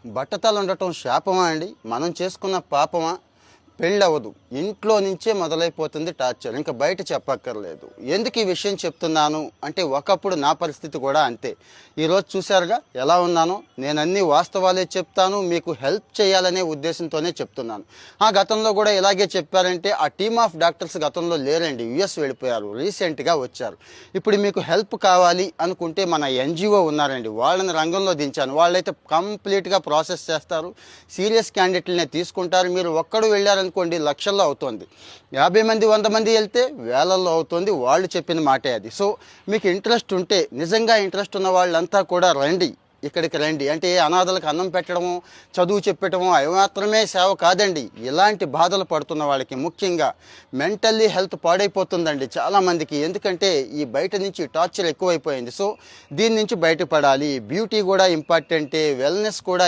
బట్టతలు ఉండటం శాపమా అండి? మనం చేసుకున్న పాపమా? పెళ్ళవదు. ఇంట్లో నుంచే మొదలైపోతుంది టార్చర్. ఇంక బయట చెప్పక్కర్లేదు. ఎందుకు ఈ విషయం చెప్తున్నాను అంటే, ఒకప్పుడు నా పరిస్థితి కూడా అంతే. ఈరోజు చూశారుగా ఎలా ఉన్నానో. నేనన్నీ వాస్తవాలే చెప్తాను. మీకు హెల్ప్ చేయాలనే ఉద్దేశంతోనే చెప్తున్నాను. గతంలో కూడా ఇలాగే చెప్పారంటే, ఆ టీమ్ ఆఫ్ డాక్టర్స్ గతంలో లేరండి. యూఎస్ వెళ్ళిపోయారు. రీసెంట్‌గా వచ్చారు. ఇప్పుడు మీకు హెల్ప్ కావాలి అనుకుంటే మన ఎన్‌జీఓ ఉన్నారండి. వాళ్ళని రంగంలో దించాను. వాళ్ళైతే కంప్లీట్‌గా ప్రాసెస్ చేస్తారు. సీరియస్ క్యాండిడేట్‌లనే తీసుకుంటారు. మీరు ఒక్కడు వెళ్లారనుకోండి లక్షల్లో అవుతుంది. 50 మంది 100 మంది వెళ్తే వేలల్లో అవుతుంది. వాళ్ళు చెప్పిన మాటే అది. సో మీకు ఇంట్రెస్ట్ ఉంటే, నిజంగా ఇంట్రెస్ట్ ఉన్న వాళ్ళంతా కూడా రండి. ఇక్కడికి రండి. అంటే అనాథలకు అన్నం పెట్టడము, చదువు చెప్పటము అవి మాత్రమే సేవ కాదండి. ఇలాంటి బాధలు పడుతున్న వాళ్ళకి ముఖ్యంగా మెంటల్లీ హెల్త్ పాడైపోతుందండి చాలామందికి. ఎందుకంటే ఈ బయట నుంచి టార్చర్ ఎక్కువైపోయింది. సో దీని నుంచి బయటపడాలి. బ్యూటీ కూడా ఇంపార్టెంటే, వెల్నెస్ కూడా